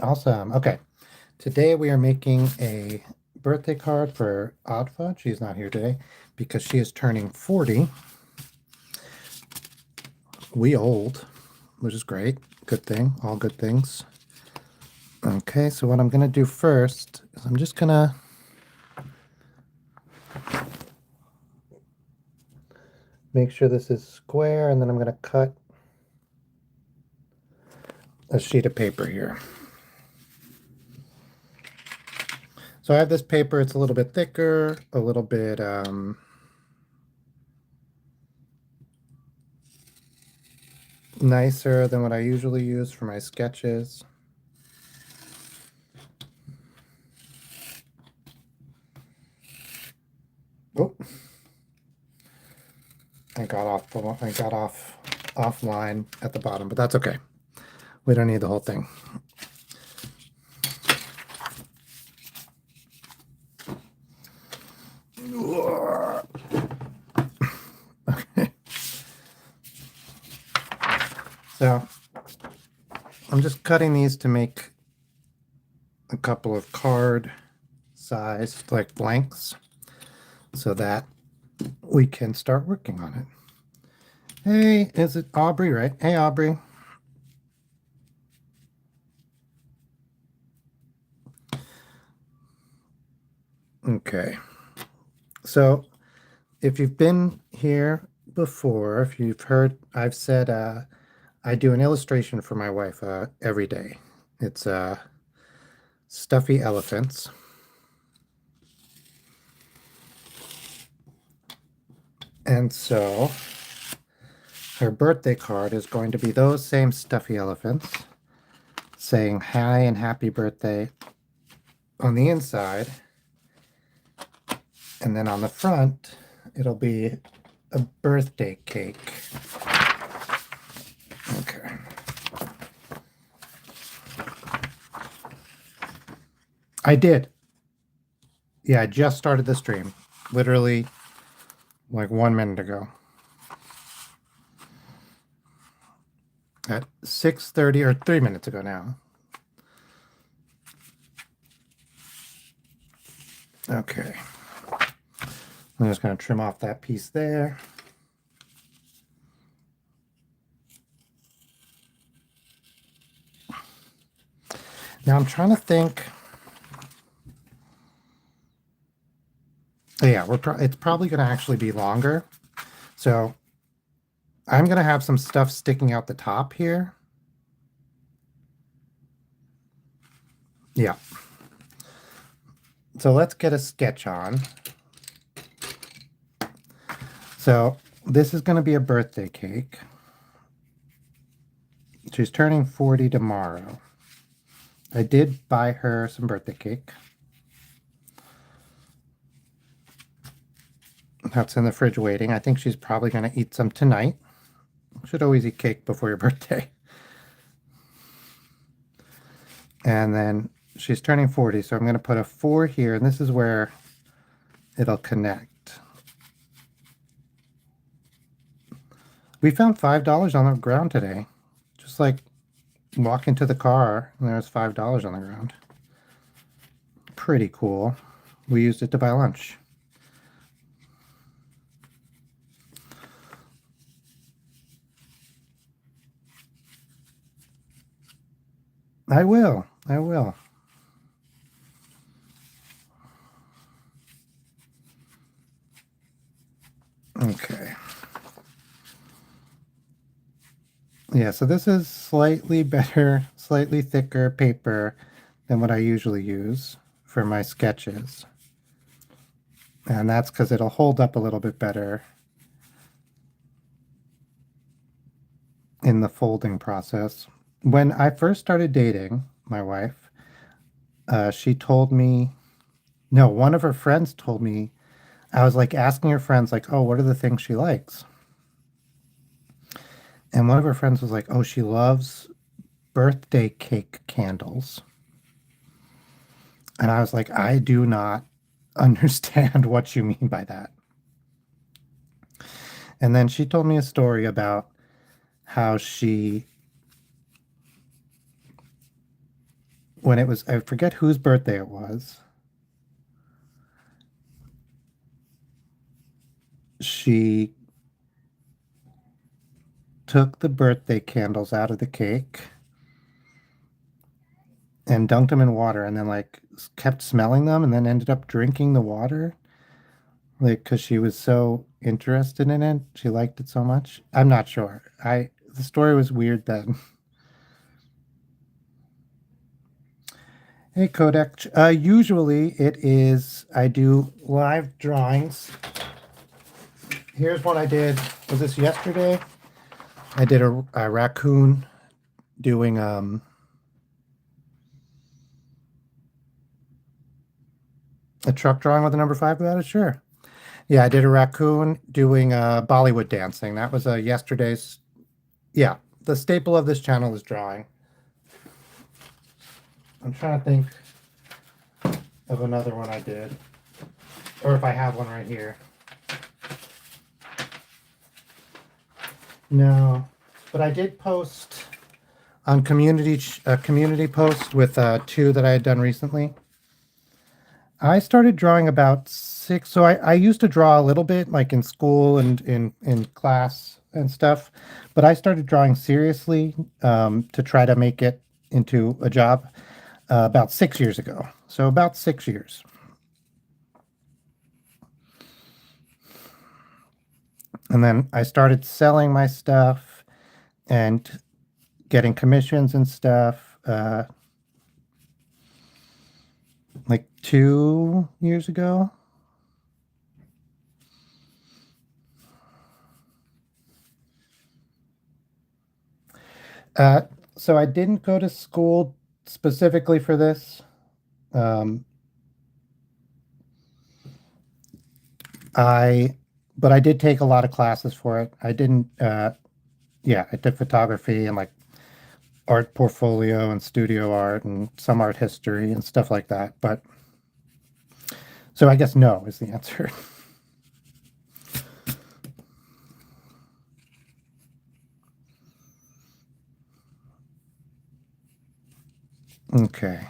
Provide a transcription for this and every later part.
Awesome. Okay. Today we are making a birthday card for Adva. She's not here today because she is turning 40. We old, which is great. Good thing. All good things. Okay, so what I'm going to do first is I'm just going to make sure this is square, and then I'm going to cut a sheet of paper here. So I have this paper. It's a little bit thicker, a little bit nicer than what I usually use for my sketches. Oh, I got offline at the bottom, but that's okay. We don't need the whole thing. Okay. So I'm just cutting these to make a couple of card sized like blanks so that we can start working on it. Hey, is it Aubrey, right? Hey, Aubrey. Okay. So if you've been here before, if you've heard, I've said I do an illustration for my wife every day. It's stuffy elephants. And so her birthday card is going to be those same stuffy elephants saying hi and happy birthday on the inside. And then on the front, it'll be a birthday cake. Okay. I did. Yeah, I just started the stream. Literally like 1 minute ago. At 6:30 or 3 minutes ago now. Okay. I'm just going to trim off that piece there. Now I'm trying to think. Yeah, it's probably going to actually be longer. So I'm going to have some stuff sticking out the top here. Yeah. So let's get a sketch on. So this is going to be a birthday cake. She's turning 40 tomorrow. I did buy her some birthday cake. That's in the fridge waiting. I think she's probably going to eat some tonight. Should always eat cake before your birthday. And then she's turning 40, so I'm going to put a 4 here, and this is where it'll connect. We found $5 on the ground today. Just like walking to the car, and there's $5 on the ground. Pretty cool. We used it to buy lunch. I will. I will. Okay. Yeah, so this is slightly better, slightly thicker paper than what I usually use for my sketches. And that's because it'll hold up a little bit better in the folding process. When I first started dating my wife, she told me, no, one of her friends told me, I was like asking her friends, like, oh, what are the things she likes? And one of her friends was like, oh, she loves birthday cake candles. And I was like, I do not understand what you mean by that. And then she told me a story about how she when it was, I forget whose birthday it was. She took the birthday candles out of the cake and dunked them in water and then like kept smelling them and then ended up drinking the water like because she was so interested in it. She liked it so much. I'm not sure. I The story was weird then. Hey Kodak. Usually it is I do live drawings. Here's what I did. Was this yesterday? I did a raccoon doing a truck drawing with a number five about it. Sure. Yeah, I did a raccoon doing Bollywood dancing. That was yesterday's. Yeah, the staple of this channel is drawing. I'm trying to think of another one I did, or if I have one right here. No, but I did post on community post with two that I had done recently. I started drawing about six. So I used to draw a little bit, like in school and in class and stuff, but I started drawing seriously to try to make it into a job about 6 years ago. So about 6 years. And then I started selling my stuff and getting commissions and stuff like 2 years ago. Uh, so I didn't go to school specifically for this. Um, I, but I did take a lot of classes for it. I didn't, yeah, I did photography and like art portfolio and studio art and some art history and stuff like that. But so I guess no is the answer. Okay.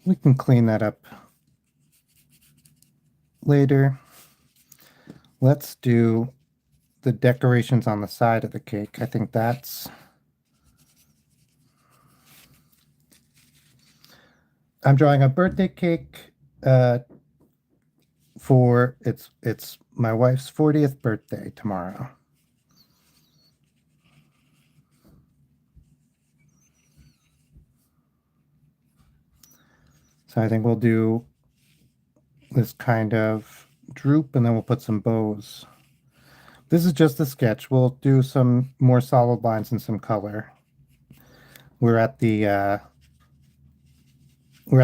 We can clean that up later. Let's do the decorations on the side of the cake. I think that's. I'm drawing a birthday cake for it's my wife's 40th birthday tomorrow. So I think we'll do this kind of droop and then we'll put some bows. This is just a sketch. We'll do some more solid lines and some color. We're at the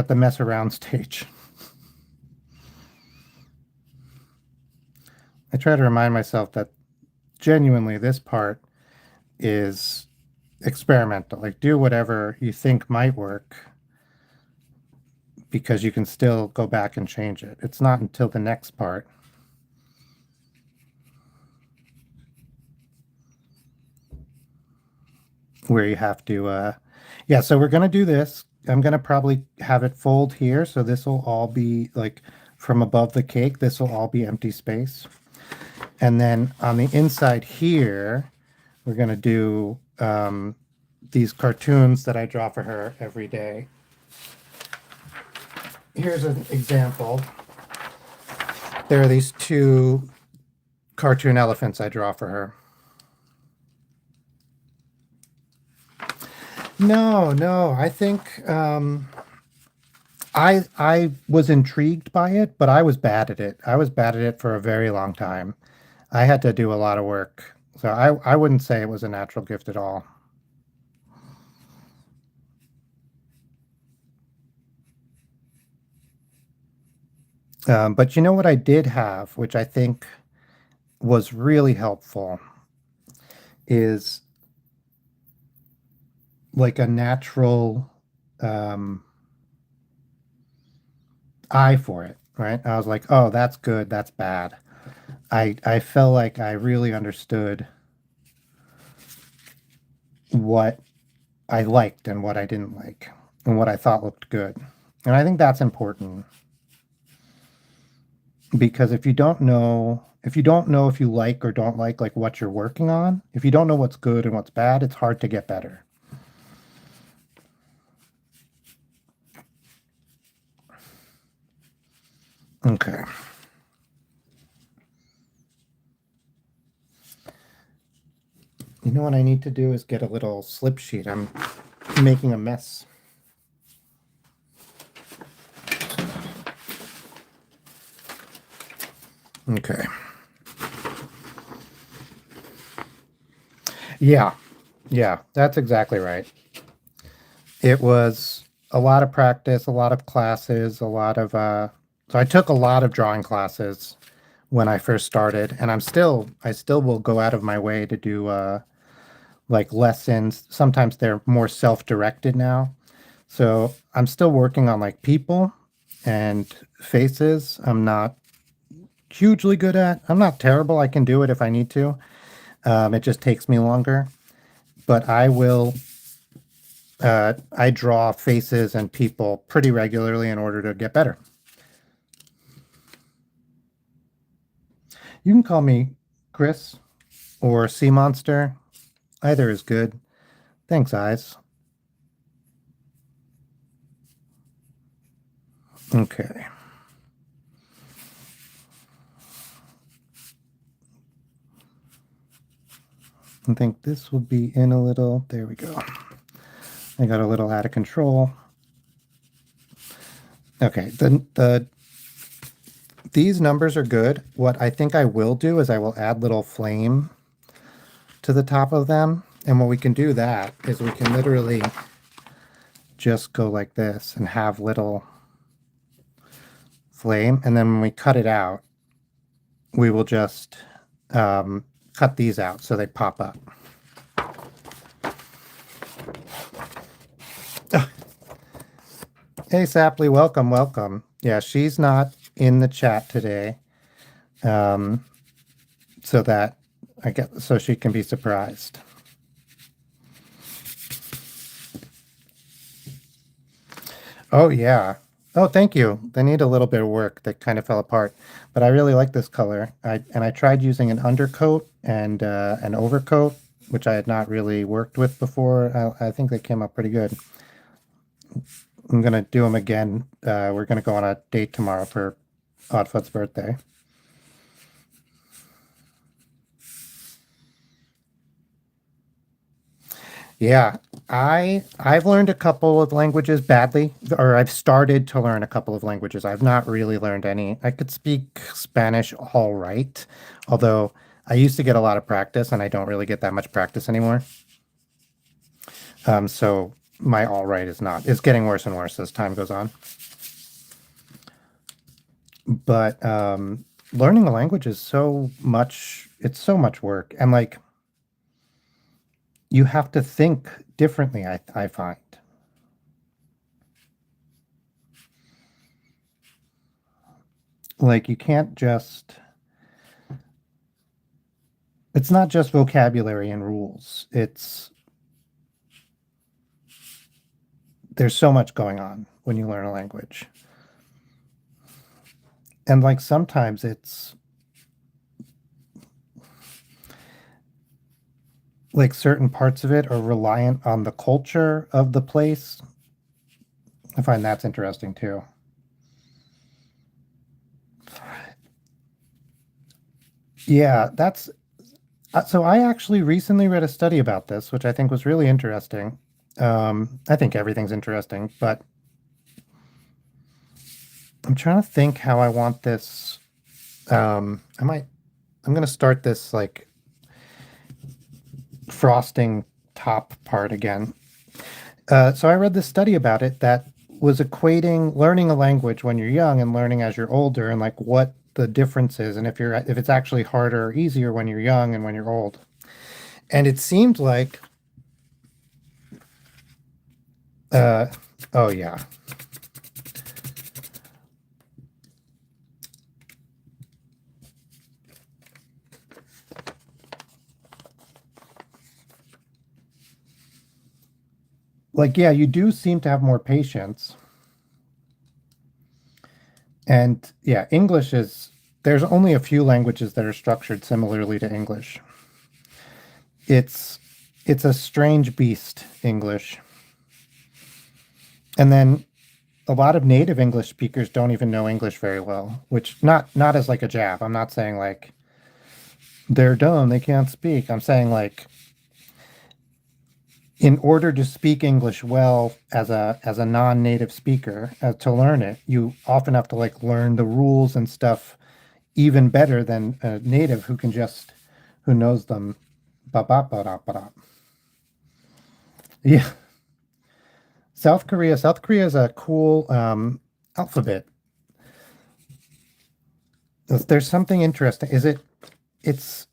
mess around stage. I try to remind myself that genuinely this part is experimental. Like do whatever you think might work because you can still go back and change it. It's not until the next part. Where you have to yeah, so we're gonna do this. I'm gonna probably have it fold here, so this will all be like from above the cake, this will all be empty space. And then on the inside here, we're gonna do these cartoons that I draw for her every day. Here's an example. There are these two cartoon elephants I draw for her. No, no. I think I was intrigued by it, but I was bad at it. I was bad at it for a very long time. I had to do a lot of work. So I wouldn't say it was a natural gift at all. But you know what I did have, which I think was really helpful, is like a natural eye for it, right? I was like, oh, that's good, that's bad. I felt like I really understood what I liked and what I didn't like and what I thought looked good. And I think that's important because if you don't know if you like or don't like what you're working on, if you don't know what's good and what's bad, it's hard to get better. Okay. You know what I need to do is get a little slip sheet. I'm making a mess. Okay. Yeah. Yeah, that's exactly right. It was a lot of practice, a lot of classes, a lot of so I took a lot of drawing classes when I first started, and I still will go out of my way to do like lessons. Sometimes they're more self-directed now. So I'm still working on like people and faces. I'm not hugely good at. I'm not terrible. I can do it if I need to. It just takes me longer. But I draw faces and people pretty regularly in order to get better. You can call me Chris or Sea Monster. Either is good. Thanks, eyes. Okay. I think this will be in a little. There we go. I got a little out of control. Okay, these numbers are good. What I think I will do is I will add little flame to the top of them. And what we can do that is we can literally just go like this and have little flame. And then when we cut it out, we will just cut these out so they pop up. Hey, Sapley, welcome, welcome. Yeah, she's not in the chat today, so that so she can be surprised. Oh yeah. Oh, thank you. They need a little bit of work. They kind of fell apart, but I really like this color. I tried using an undercoat and an overcoat, which I had not really worked with before. I think they came up pretty good. I'm gonna do them again. We're gonna go on a date tomorrow for Oddfoot's birthday. Yeah, I've learned a couple of languages badly, or I've started to learn a couple of languages. I've not really learned any. I could speak Spanish all right, although I used to get a lot of practice, and I don't really get that much practice anymore. So my all right is getting worse and worse as time goes on. But learning a language is so much. It's so much work, and like you have to think differently. I find. Like you can't just it's not just vocabulary and rules. There's so much going on when you learn a language. And like sometimes it's like certain parts of it are reliant on the culture of the place. I find that's interesting too. Yeah, that's so I actually recently read a study about this, which I think was really interesting. I think everything's interesting, but I'm trying to think how I want this. I'm going to start this like frosting top part again. So I read this study about it that was equating learning a language when you're young and learning as you're older, and like what the difference is, and if it's actually harder or easier when you're young and when you're old. And it seemed like, uh, oh yeah, like, yeah, you do seem to have more patience. And yeah, English is, there's only a few languages that are structured similarly to English. It's it's a strange beast, English. And then a lot of native English speakers don't even know English very well, which not as like a jab. I'm not saying like they're dumb, they can't speak. I'm saying like in order to speak English well as a non-native speaker, to learn it, you often have to like learn the rules and stuff even better than a native who can just who knows them. Ba ba ba da ba da. Yeah, South Korea. South Korea is a cool alphabet. There's something interesting. Is it? It's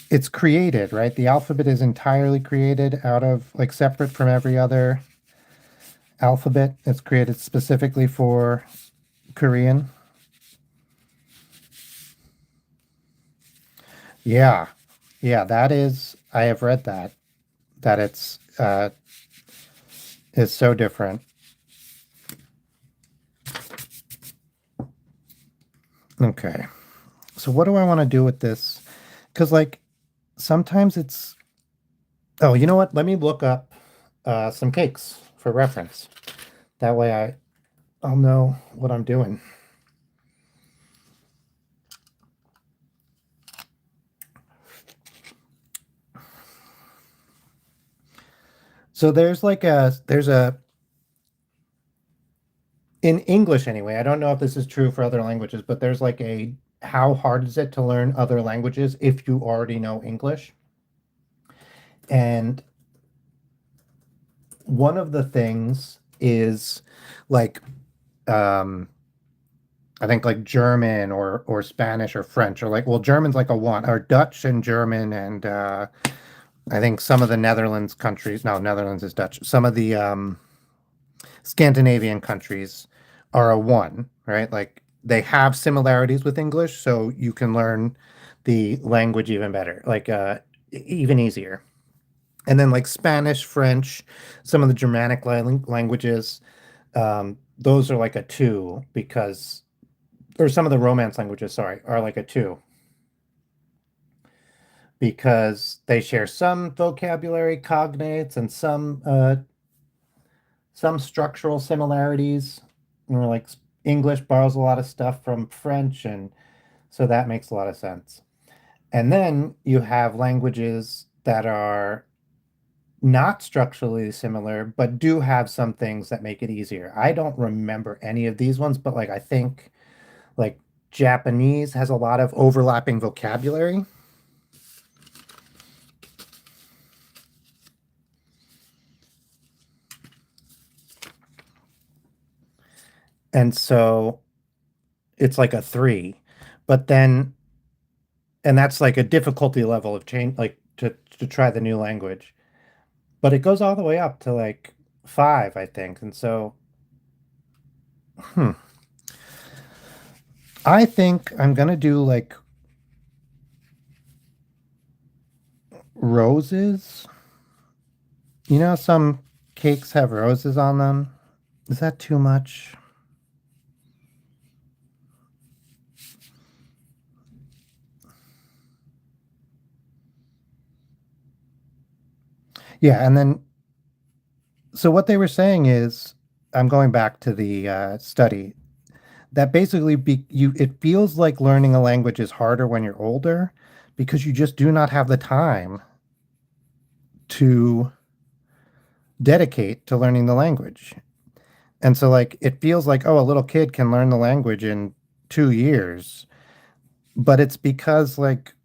it's created, right? The alphabet is entirely created out of like separate from every other alphabet. It's created specifically for Korean. Yeah. Yeah, that is I have read that it's is so different. Okay. So what do I want to do with this? Cuz like sometimes it's oh, you know what? Let me look up some cakes for reference. That way I'll know what I'm doing. So there's a in English anyway. I don't know if this is true for other languages, but there's like a how hard is it to learn other languages if you already know English? And one of the things is like um I think like German or Spanish or French or like well German's like a one or Dutch and German and I think some of the Netherlands countries no Netherlands is Dutch. Some of the Scandinavian countries are a one, right? Like they have similarities with English, so you can learn the language even better, like even easier. And then like Spanish, French, some of the Germanic languages, those are like a two because, or some of the Romance languages, sorry, are like a two because they share some vocabulary cognates and some structural similarities. You know, like English borrows a lot of stuff from French, and so that makes a lot of sense. And then you have languages that are not structurally similar, but do have some things that make it easier. I don't remember any of these ones, but like I think like Japanese has a lot of overlapping vocabulary. And so it's like a three. But then, and that's like a difficulty level of change, like to try the new language. But it goes all the way up to like five, I think. And so, hmm, I think I'm gonna do like roses. You know, some cakes have roses on them. Is that too much? Yeah, and then so what they were saying is, I'm going back to the study that basically you it feels like learning a language is harder when you're older because you just do not have the time to dedicate to learning the language. And so like it feels like oh a little kid can learn the language in 2 years, but it's because like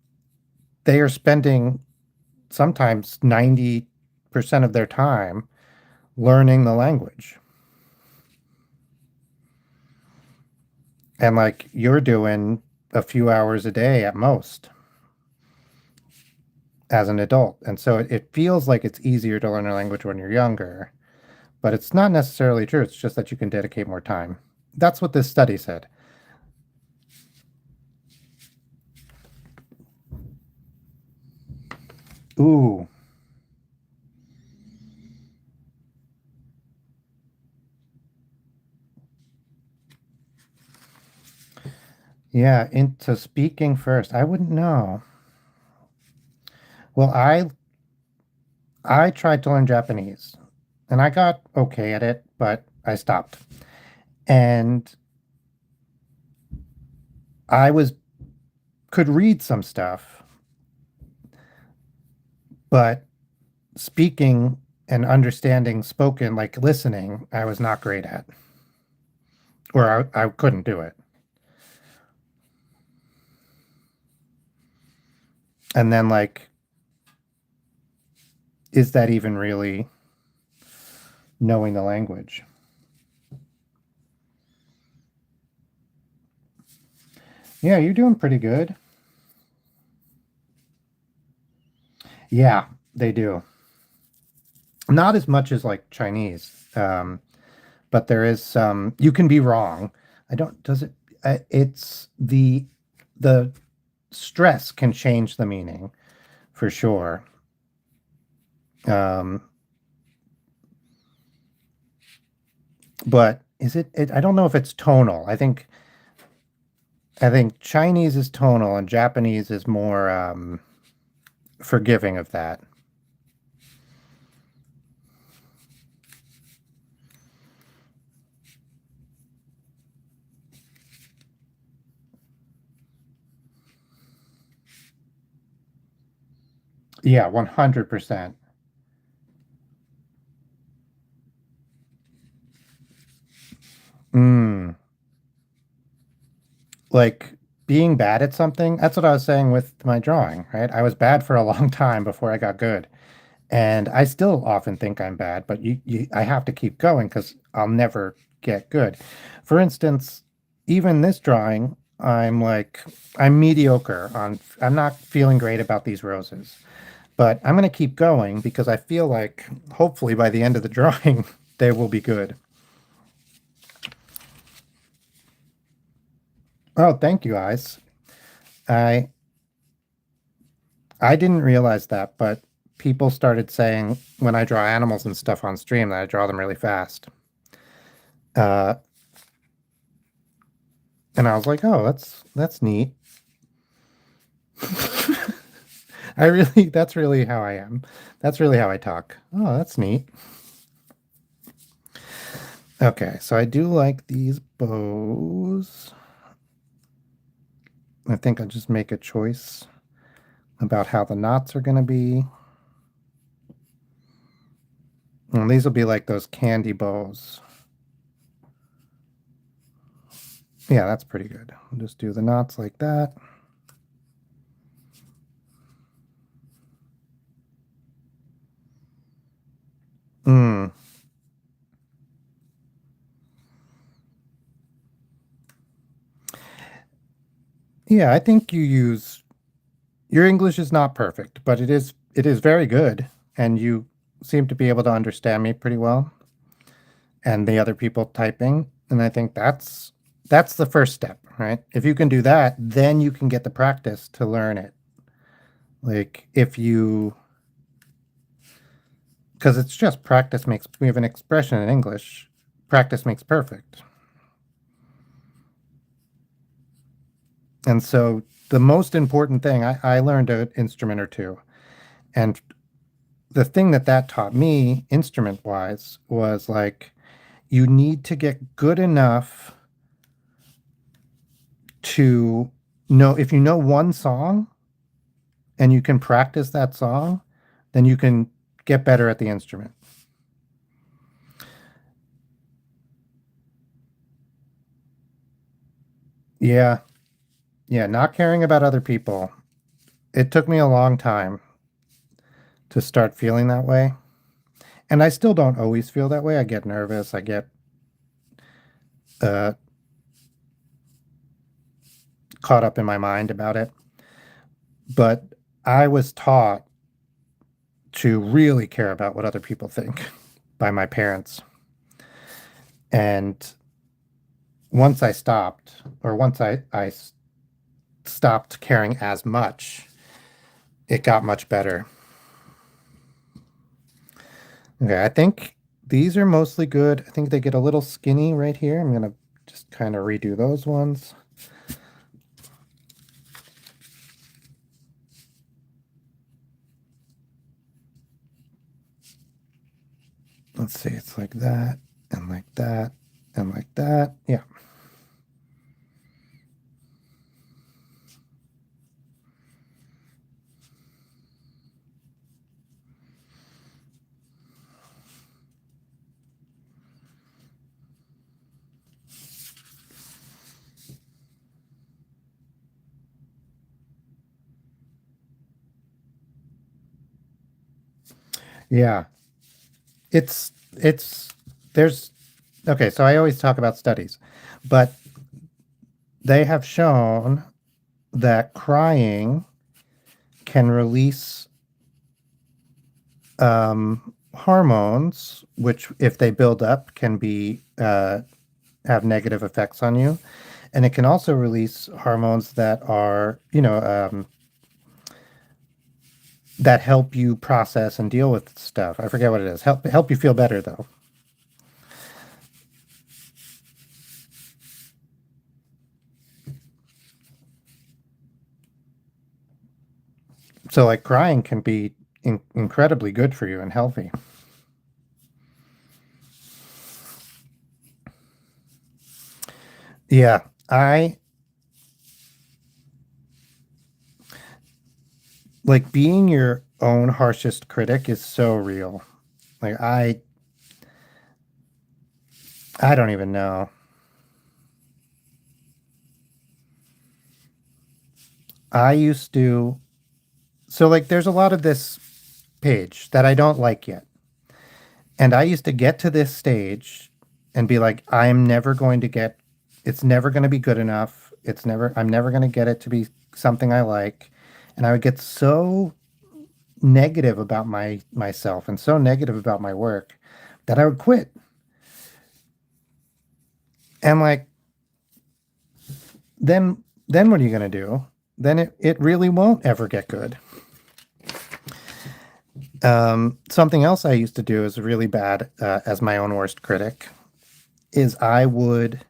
they are spending sometimes 90% of their time learning the language. And like you're doing a few hours a day at most as an adult. And so it feels like it's easier to learn a language when you're younger, but it's not necessarily true. It's just that you can dedicate more time. That's what this study said. Ooh, Yeah, into speaking first. I wouldn't know. Well, I tried to learn Japanese and I got okay at it, but I stopped. And I was could read some stuff, but speaking and understanding spoken, like listening, I was not great at, or I couldn't do it. And then, like, is that even really knowing the language? Yeah, you're doing pretty good. Yeah, they do. Not as much as like Chinese, but there is some. You can be wrong. I don't. Does it? It's the stress can change the meaning for sure. Um, but is it? I don't know if it's tonal. I think Chinese is tonal and Japanese is more forgiving of that. Yeah, 100%. Mm. Like being bad at something, that's what I was saying with my drawing, right? I was bad for a long time before I got good. And I still often think I'm bad, but I have to keep going because I'll never get good. For instance, even this drawing, I'm mediocre on, I'm not feeling great about these roses, but I'm going to keep going because I feel like hopefully by the end of the drawing, they will be good. Oh, thank you guys. I I didn't realize that, but people started saying when I draw animals and stuff on stream that I draw them really fast. Uh, and I was like, oh, that's neat. That's really how I am. That's really how I talk. Oh, that's neat. Okay, so I do like these bows. I think I'll just make a choice about how the knots are going to be. And these will be like those candy bows. Yeah, that's pretty good. I'll just do the knots like that. Mm. Yeah, I think your English is not perfect, but it is very good, and you seem to be able to understand me pretty well, and the other people typing, and I think that's the first step, right? If you can do that, then you can get the practice to learn it. Like if you, because it's just practice makes. We have an expression in English, practice makes perfect, and so the most important thing I learned an instrument or two, and the thing that taught me instrument wise was like you need to get good enough to know if you know one song and you can practice that song, then you can get better at the instrument. Yeah. Yeah. Not caring about other people. It took me a long time to start feeling that way. And I still don't always feel that way. I get nervous. I get uh, caught up in my mind about it. But I was taught to really care about what other people think by my parents. And once I stopped, or once I stopped caring as much, it got much better. Okay, I think these are mostly good. I think they get a little skinny right here. I'm gonna just kind of redo those ones. Let's see, it's like that, and like that, and like that. Yeah. Yeah. It's there's okay, so I always talk about studies, but they have shown that crying can release hormones, which, if they build up, can be have negative effects on you, and it can also release hormones that are, that help you process and deal with stuff. I forget what it is. Help you feel better though. So like crying can be incredibly good for you and healthy. Yeah, I like being your own harshest critic is so real. Like I don't even know. I used to so like there's a lot of this page that I don't like yet. And I used to get to this stage and be like, it's never going to be good enough. I'm never going to get it to be something I like. And I would get so negative about myself and so negative about my work that I would quit. And like, then what are you going to do? Then it really won't ever get good. Something else I used to do is really bad as my own worst critic is I would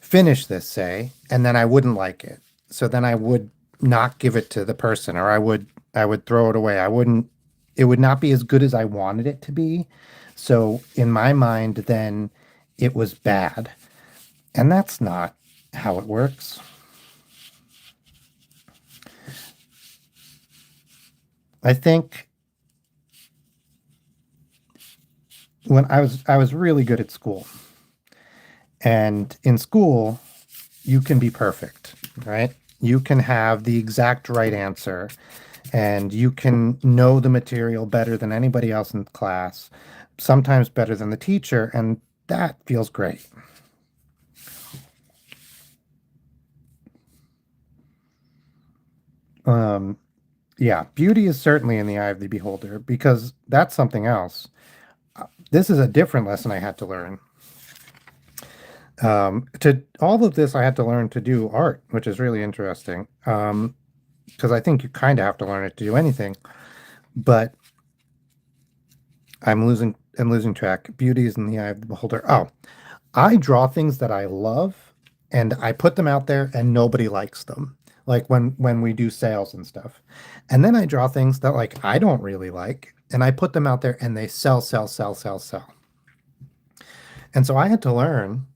finish this, say, and then I wouldn't like it. So then I would not give it to the person, or I would throw it away. I wouldn't it would not be as good as I wanted it to be. So in my mind then it was bad. And that's not how it works. I think when I was really good at school. And in school you can be perfect, right? You can have the exact right answer and you can know the material better than anybody else in class, sometimes better than the teacher, and that feels great. Um, yeah, beauty is certainly in the eye of the beholder because that's something else. This is a different lesson I had to learn. To all of this, I had to learn to do art, which is really interesting. Because I think you kind of have to learn it to do anything. But I'm losing track. Beauty is in the eye of the beholder. Oh, I draw things that I love and I put them out there and nobody likes them. Like when we do sales and stuff. And then I draw things that like I don't really like and I put them out there and they sell, sell, sell, sell, sell. And so I had to learn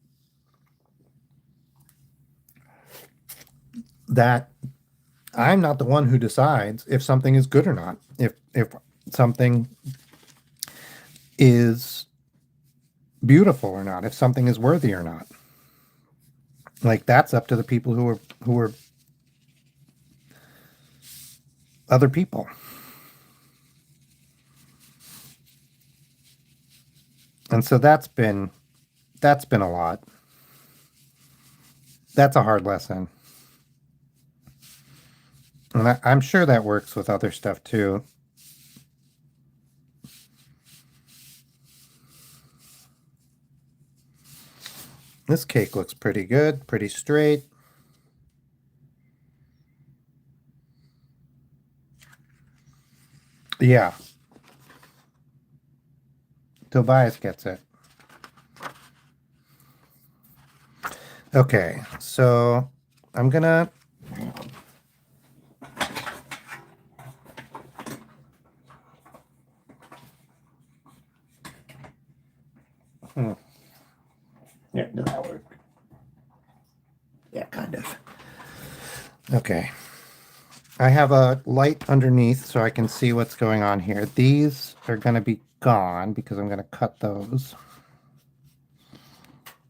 that I'm not the one who decides if something is good or not. If something is beautiful or not, if something is worthy or not. Like that's up to the people who are other people. And so that's been a lot. That's a hard lesson. And I'm sure that works with other stuff too. This cake looks pretty good, pretty straight. Yeah, Tobias gets it. Okay, so I'm gonna Yeah, no, that work. Yeah, kind of. Okay. I have a light underneath so I can see what's going on here. These are going to be gone because I'm going to cut those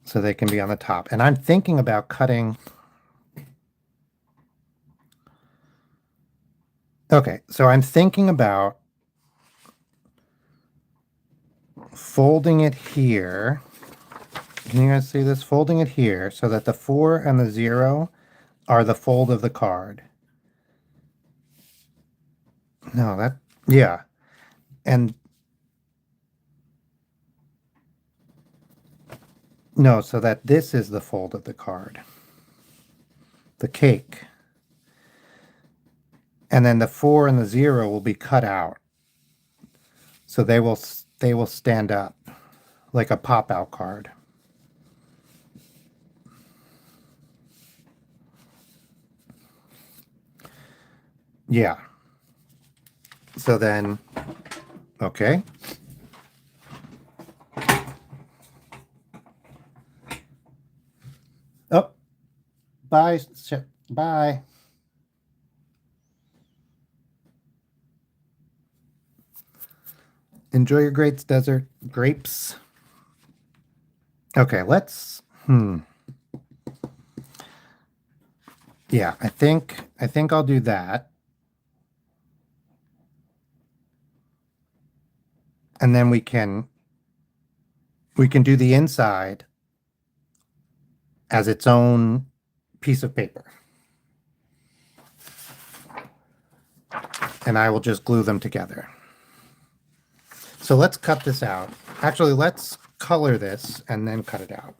so they can be on the top. And I'm thinking about cutting. Okay, so I'm thinking about folding it here. Can you guys see this? Folding it here so that the 4 and the 0 are the fold of the card. No, that, yeah. And no, so that this is the fold of the card. The cake. And then the 4 and the 0 will be cut out. So they will stand up like a pop-out card. Yeah. So then, okay. Oh, bye. Bye. Enjoy your grapes. Okay, let's, yeah, I think I'll do that. And then we can do the inside as its own piece of paper. And I will just glue them together. So let's cut this out. Actually, let's color this and then cut it out.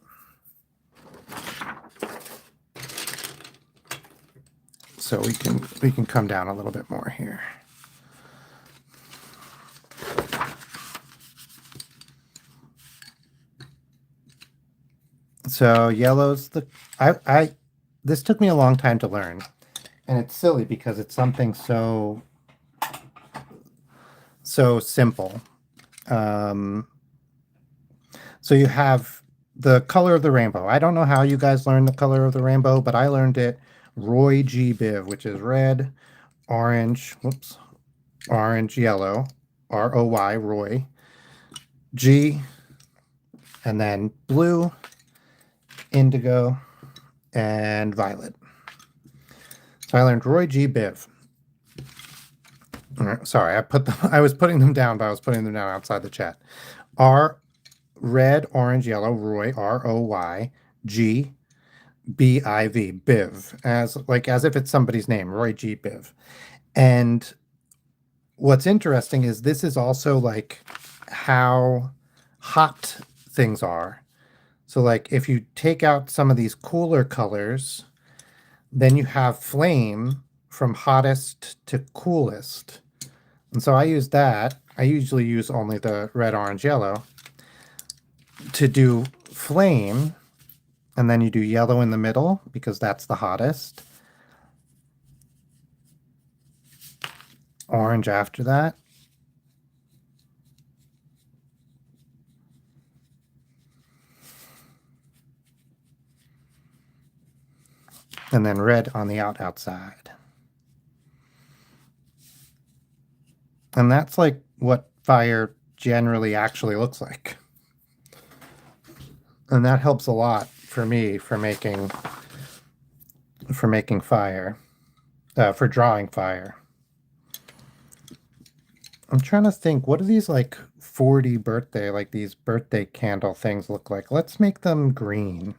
So we can come down a little bit more here. So yellow's the I this took me a long time to learn. And it's silly because it's something so simple. So you have the color of the rainbow. I don't know how you guys learned the color of the rainbow, but I learned it Roy G. Biv, which is red, orange, orange, yellow, R-O-Y, Roy, G, and then blue, indigo, and violet. So I learned Roy G. Biv. Sorry, I was putting them down, but I was putting them down outside the chat. Red, orange, yellow, Roy, R-O-Y, G, B-I-V, Biv, as if it's somebody's name, Roy G. Biv. And what's interesting is this is also like how hot things are. So like if you take out some of these cooler colors, then you have flame from hottest to coolest. And so I use that. I usually use only the red, orange, yellow to do flame. And then you do yellow in the middle because that's the hottest. Orange after that. And then red on the outside. And that's like what fire generally actually looks like. And that helps a lot for me for making fire, for drawing fire. I'm trying to think, what do these like 40 birthday, like these birthday candle things look like? Let's make them green.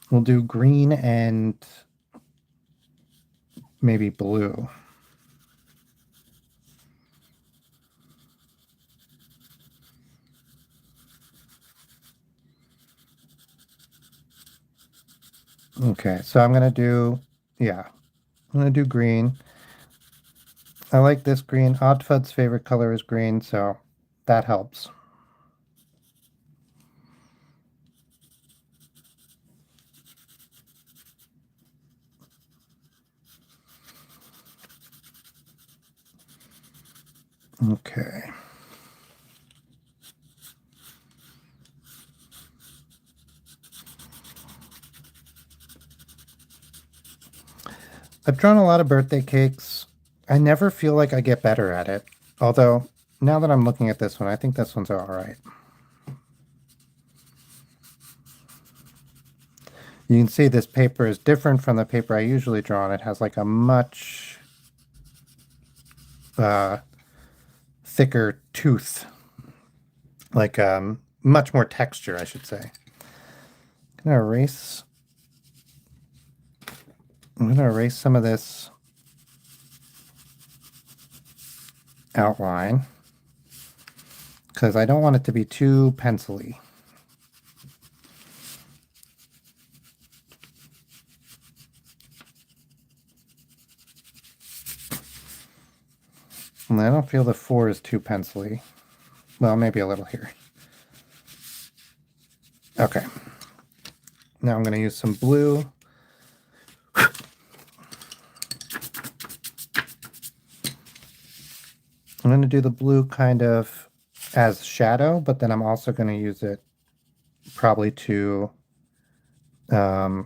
We'll do green and maybe blue. Okay, so I'm gonna do, yeah, I'm gonna do green. I like this green. Oddfud's favorite color is green, so that helps. Okay. I've drawn a lot of birthday cakes. I never feel like I get better at it. Although, now that I'm looking at this one, I think this one's all right. You can see this paper is different from the paper I usually draw on. It has like a much thicker tooth, like much more texture, I should say. I'm gonna erase some of this outline because I don't want it to be too pencil-y. And I don't feel the 4 is too pencil-y. Well, maybe a little here. Okay. Now I'm going to use some blue. I'm going to do the blue kind of as shadow, but then I'm also going to use it probably to kind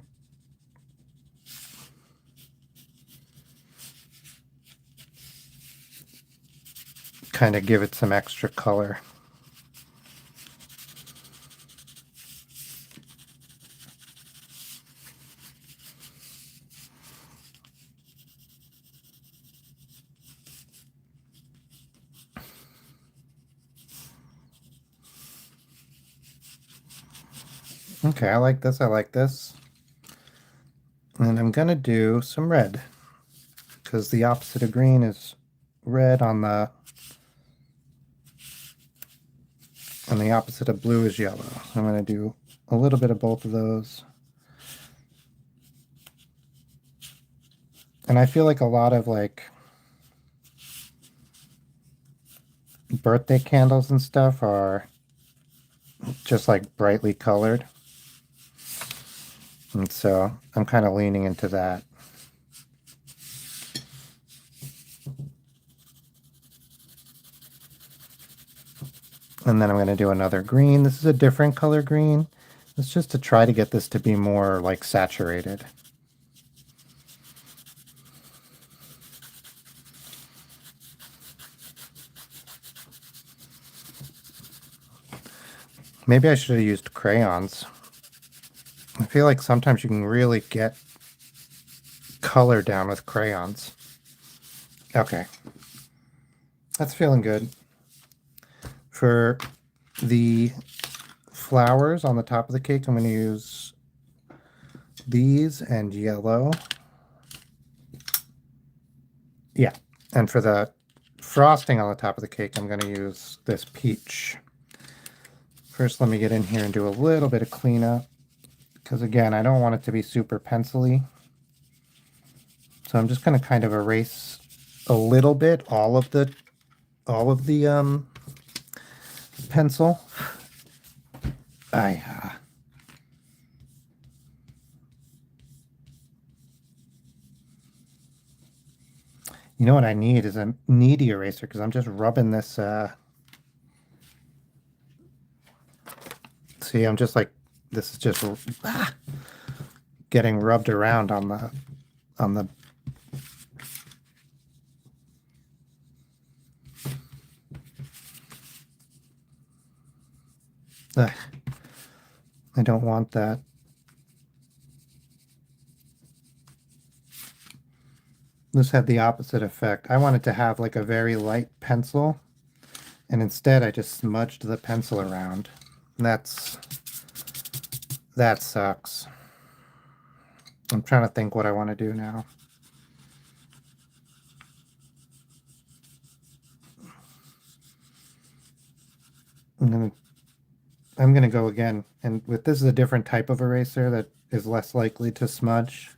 of give it some extra color. Okay, I like this. I like this. And I'm going to do some red because the opposite of green is red and the opposite of blue is yellow. I'm going to do a little bit of both of those. And I feel like a lot of like birthday candles and stuff are just like brightly colored. And so I'm kind of leaning into that. And then I'm going to do another green. This is a different color green. It's just to try to get this to be more like saturated. Maybe I should have used crayons. I feel like sometimes you can really get color down with crayons. Okay. That's feeling good. For the flowers on the top of the cake, I'm going to use these and yellow. Yeah. And for the frosting on the top of the cake, I'm going to use this peach. First, let me get in here and do a little bit of cleanup. Because again, I don't want it to be super pencil-y. So I'm just going to kind of erase a little bit, all of the pencil. You know what I need is a kneady eraser because I'm just rubbing this. See, I'm just like, this is just getting rubbed around on the I don't want that. This had the opposite effect. I wanted to have like a very light pencil, and instead I just smudged the pencil around. That sucks. I'm trying to think what I want to do now. I'm gonna go again, and with this is a different type of eraser that is less likely to smudge.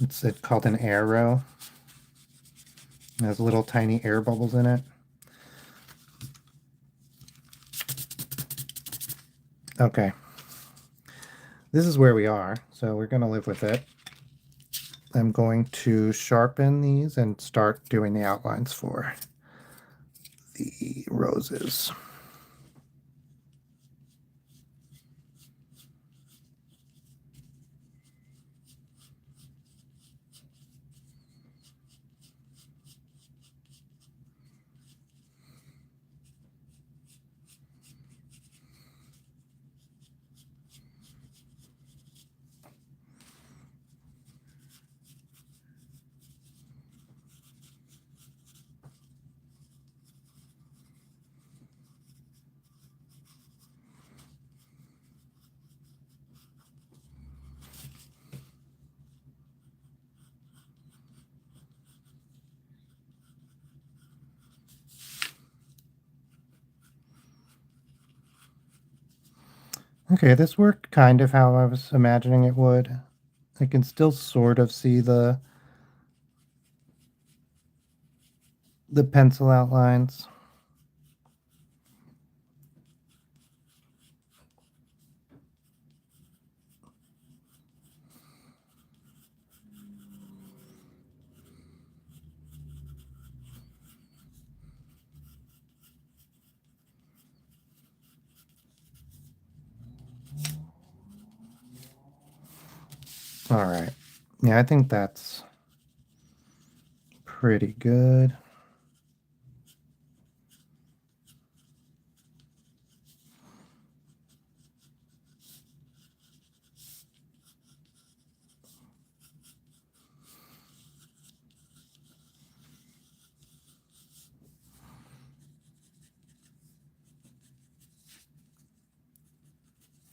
It's called an arrow. It has little tiny air bubbles in it. Okay. This is where we are, so we're gonna live with it. I'm going to sharpen these and start doing the outlines for the roses. Okay, this worked kind of how I was imagining it would. I can still sort of see the pencil outlines. All right. Yeah, I think that's pretty good.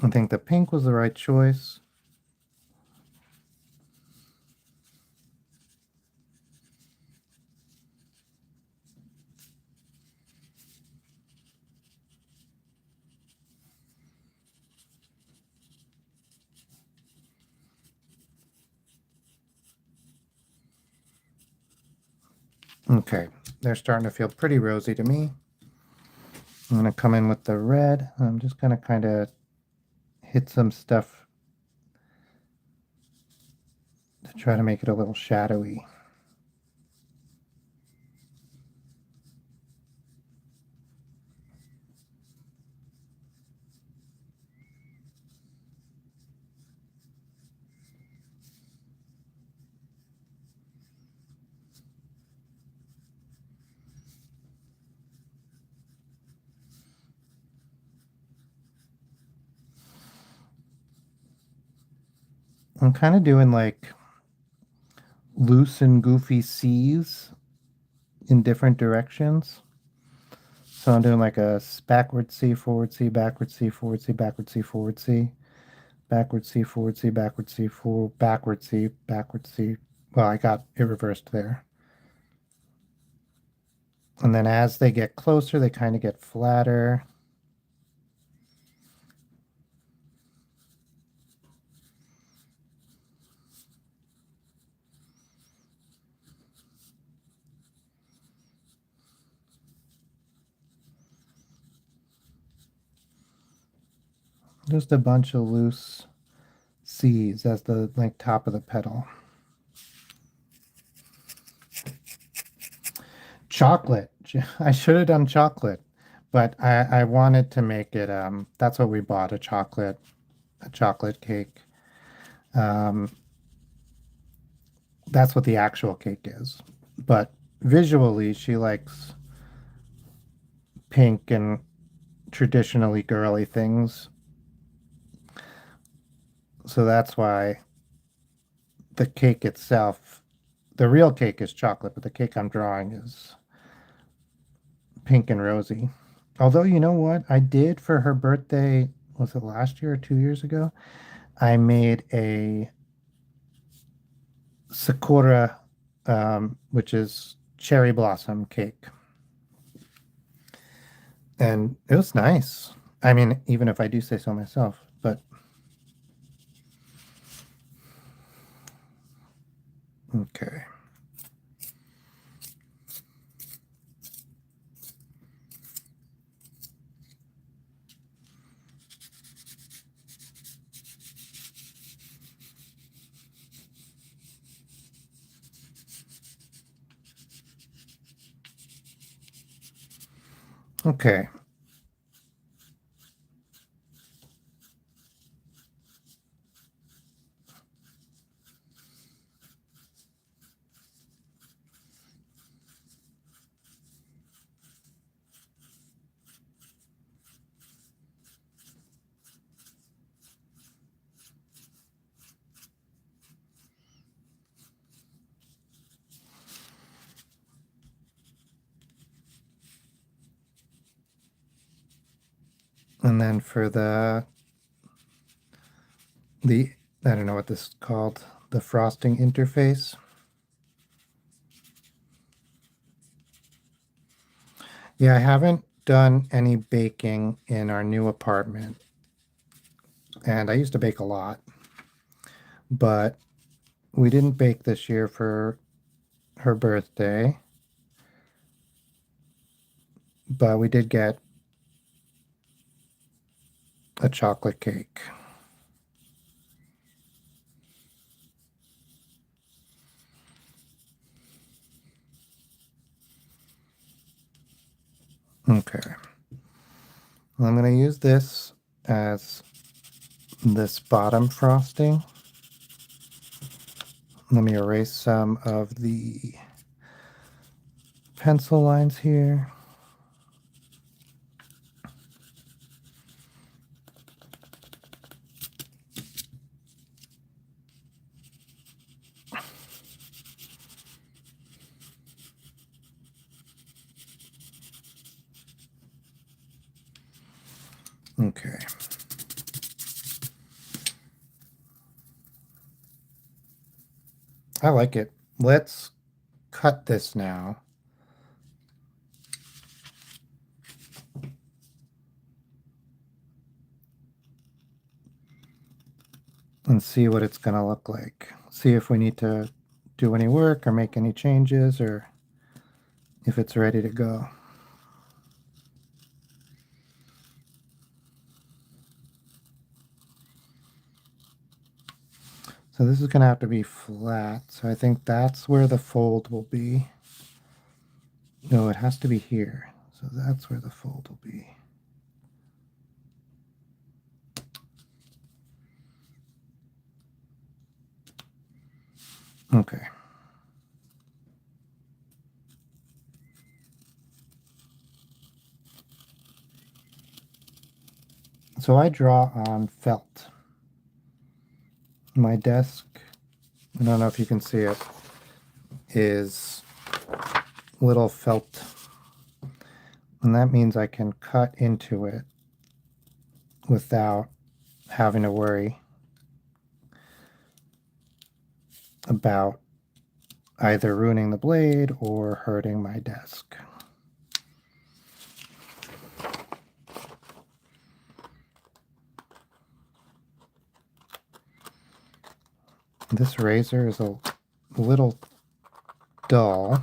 I think the pink was the right choice. Okay, they're starting to feel pretty rosy to me. I'm going to come in with the red. I'm just going to kind of hit some stuff to try to make it a little shadowy. I'm kind of doing like loose and goofy C's in different directions. So I'm doing like a backward C, forward C, backward C, forward C, backward C, forward C, backward C, forward C, backward C, forward, backward C, backward C. Well, I got it reversed there. And then as they get closer, they kind of get flatter. Just a bunch of loose C's as the like top of the pedal. Chocolate. I should have done chocolate, but I wanted to make it that's what we bought, a chocolate cake. Um that's what the actual cake is. But visually she likes pink and traditionally girly things. So that's why the cake itself, the real cake is chocolate, but the cake I'm drawing is pink and rosy. Although, you know what? I did for her birthday, was it last year or 2 years ago? I made a Sakura, which is cherry blossom cake. And it was nice. I mean, even if I do say so myself, but okay. Okay. And then for the I don't know what this is called, the frosting interface. Yeah, I haven't done any baking in our new apartment. and I used to bake a lot, but we didn't bake this year for her birthday, but we did get a chocolate cake. Okay. I'm going to use this as this bottom frosting. Let me erase some of the pencil lines here. Okay. I like it. Let's cut this now. And see what it's going to look like. See if we need to do any work or make any changes, or if it's ready to go. So this is going to have to be flat. So I think that's where the fold will be. No, it has to be here. So that's where the fold will be. Okay. So I draw on felt. My desk, I don't know if you can see it, is little felt. And that means I can cut into it without having to worry about either ruining the blade or hurting my desk. This razor is a little dull.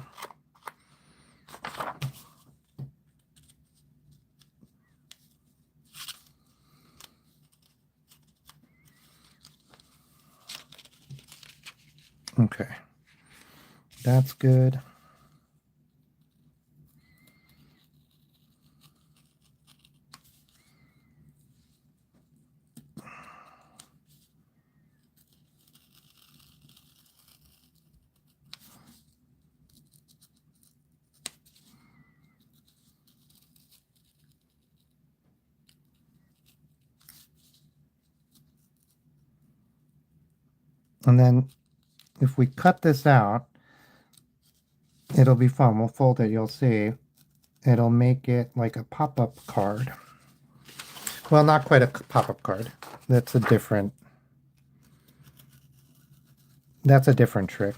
Okay, that's good. And then if we cut this out, it'll be fun. We'll fold it, you'll see. It'll make it like a pop-up card. Well, not quite a pop-up card. That's a different trick.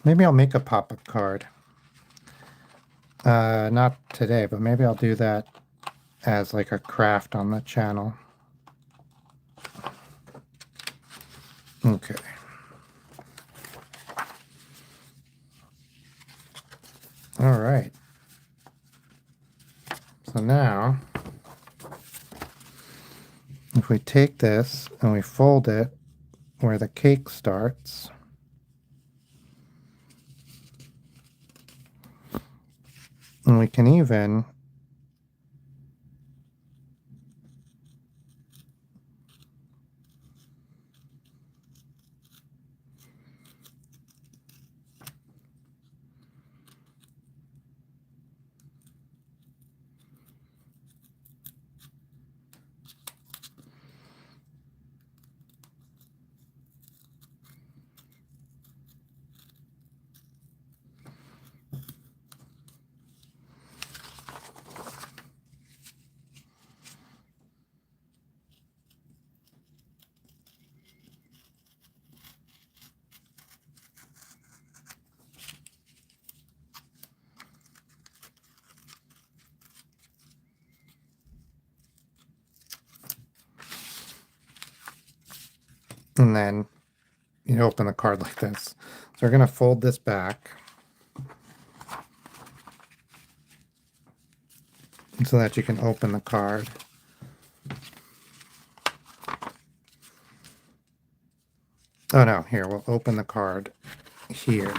Maybe I'll make a pop-up card. Not today, but maybe I'll do that as like a craft on the channel. Okay. All right. So now, if we take this and we fold it where the cake starts, and we can even And then you open the card like this. So we're going to fold this back so that you can open the card. Oh no, here, we'll open the card here.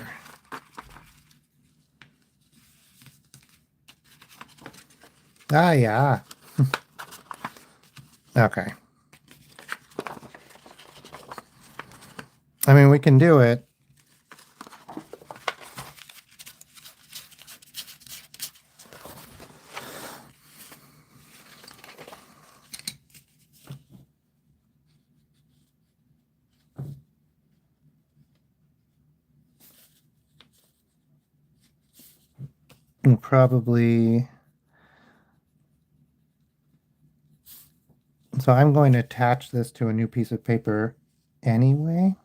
Ah, yeah. Okay. I mean, we can do it. We'll probably... So I'm going to attach this to a new piece of paper anyway.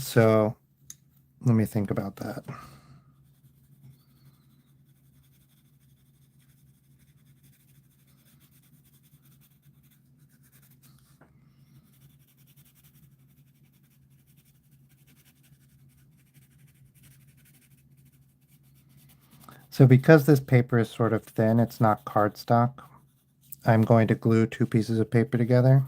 So let me think about that. So because this paper is sort of thin, it's not cardstock, I'm going to glue two pieces of paper together.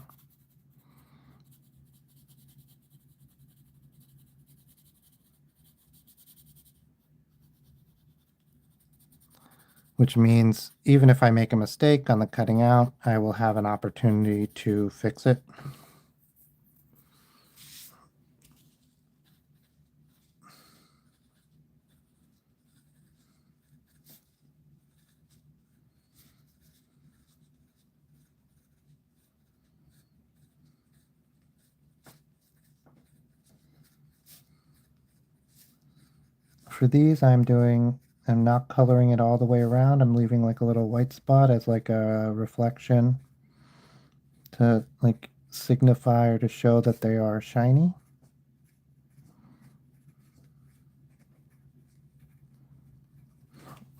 Which means even if I make a mistake on the cutting out, I will have an opportunity to fix it. For these, I'm not coloring it all the way around. I'm leaving like a little white spot as like a reflection to like signify or to show that they are shiny.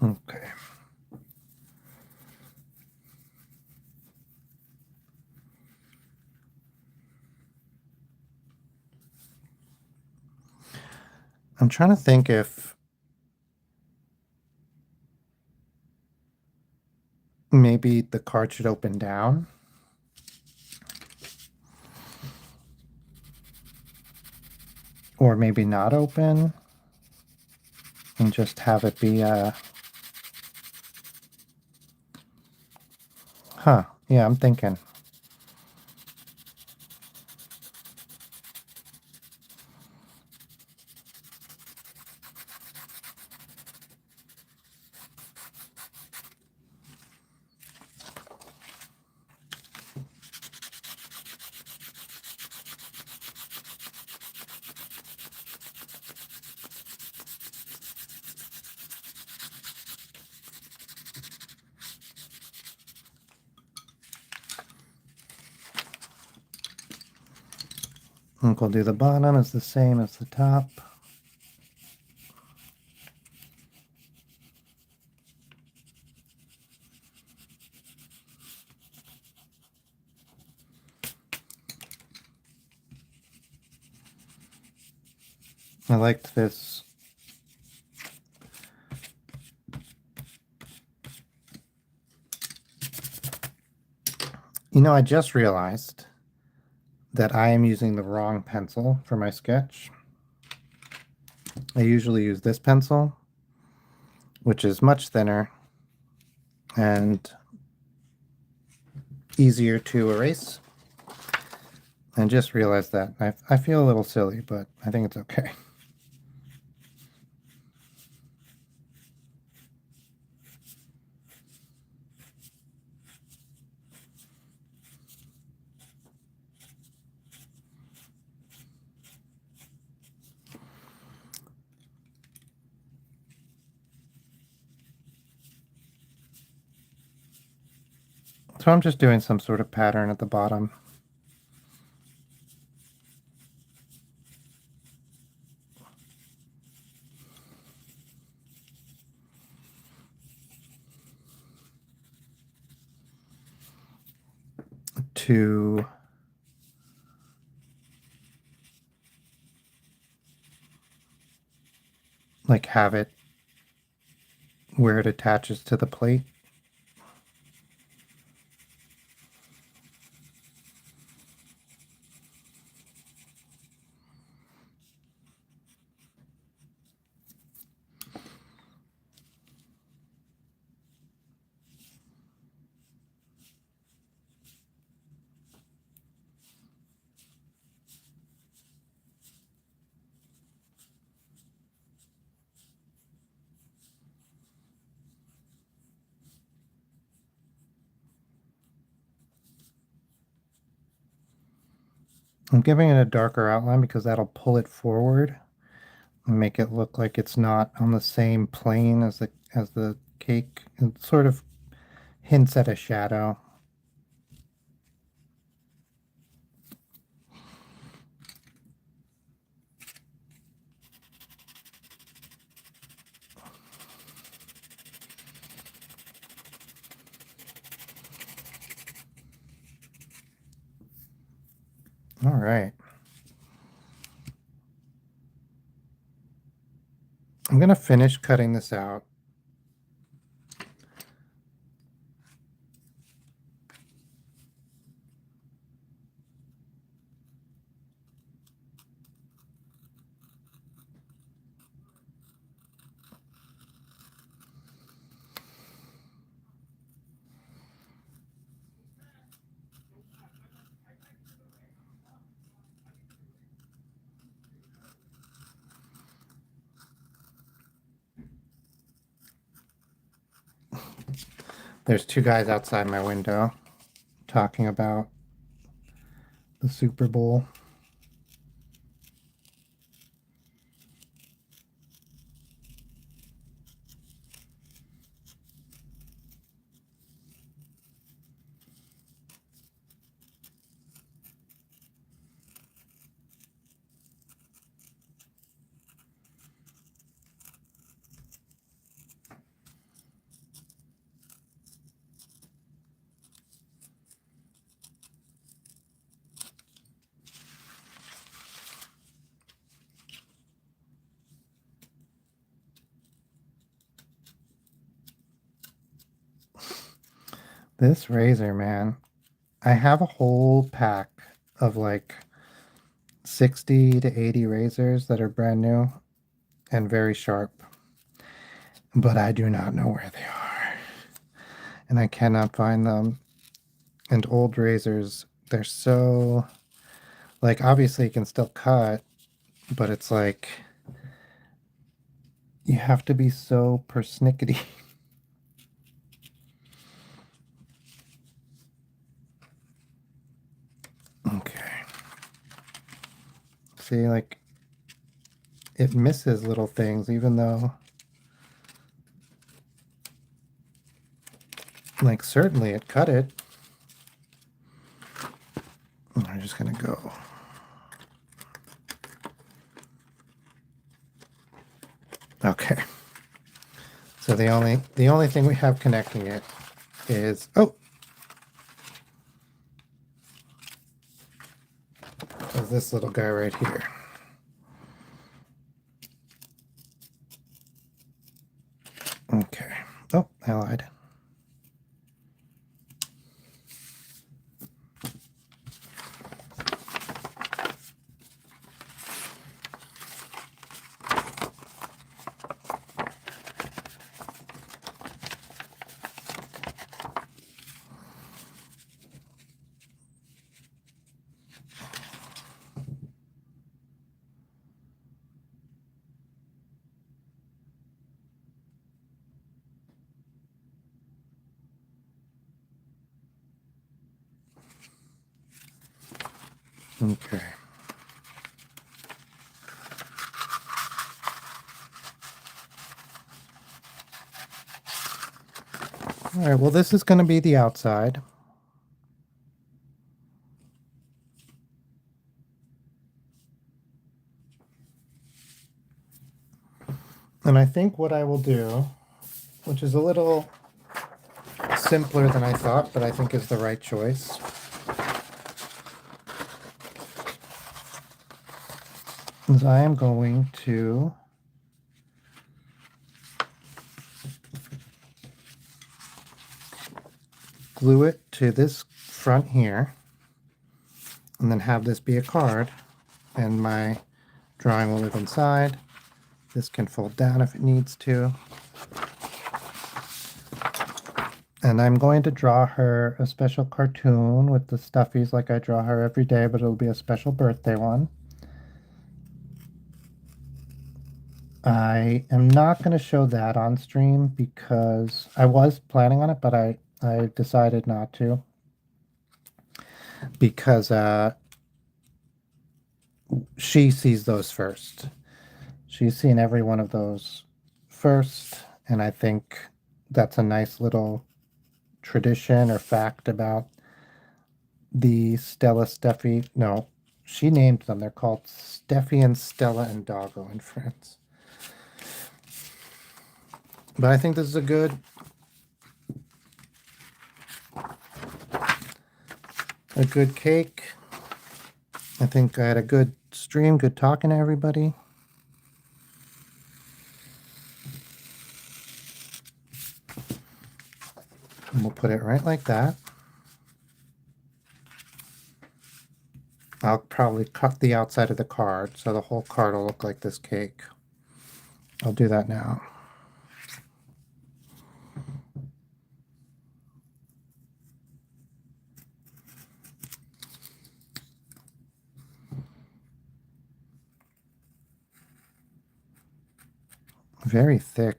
Okay. I'm trying to think if maybe the card should open down. Or maybe not open. And just have it be a... Huh. Yeah, I'm thinking. I think we'll do the bottom as the same as the top. I liked this. You know, I just realized that I am using the wrong pencil for my sketch. I usually use this pencil, which is much thinner and easier to erase. I just realized that. I feel a little silly, but I think it's okay. So I'm just doing some sort of pattern at the bottom. To like have it where it attaches to the plate. I'm giving it a darker outline because that'll pull it forward and make it look like it's not on the same plane as the cake. It sort of hints at a shadow. All right. I'm going to finish cutting this out. There's two guys outside my window talking about the Super Bowl. This razor, man. I have a whole pack of like 60 to 80 razors that are brand new and very sharp, but I do not know where they are. And I cannot find them. And old razors, they're so, like, obviously you can still cut, but it's like you have to be so persnickety. Okay. See, like, it misses little things, even though, like, certainly it cut it. I'm just gonna go. Okay. So the only thing we have connecting it is, oh, is this little guy right here. Okay. Oh, I lied. Okay. All right, well, this is going to be the outside. And I think what I will do, which is a little simpler than I thought, but I think is the right choice, is I am going to glue it to this front here, and then have this be a card, and my drawing will live inside. This can fold down if it needs to. And I'm going to draw her a special cartoon with the stuffies like I draw her every day, but it'll be a special birthday one. I am not going to show that on stream because I was planning on it, but I decided not to because she sees those first. She's seen every one of those first, and I think that's a nice little tradition or fact about the Stella Steffi. No, she named them. They're called Steffi and Stella and Doggo in France. But I think this is a good cake. I think I had a good stream, good talking to everybody. And we'll put it right like that. I'll probably cut the outside of the card so the whole card will look like this cake. I'll do that now. Very thick.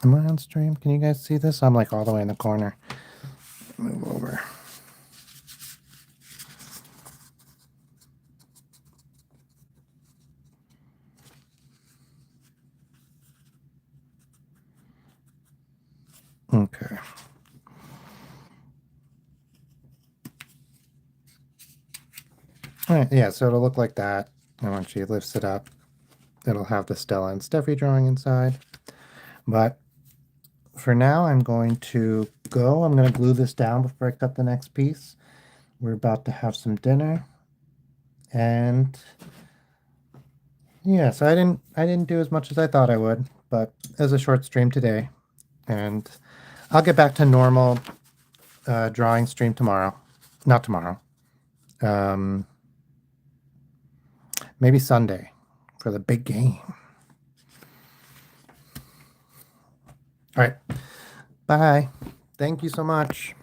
Am I on stream? Can you guys see this? I'm like all the way in the corner. Move over. Okay. All right, yeah, so it'll look like that. And when she lifts it up, it'll have the Stella and Steffi drawing inside. But for now, I'm going to go. I'm going to glue this down before I cut the next piece. We're about to have some dinner. And yeah, so I didn't do as much as I thought I would, but it was a short stream today. And I'll get back to normal drawing stream tomorrow. Not tomorrow. Maybe Sunday for the big game. All right. Bye. Thank you so much.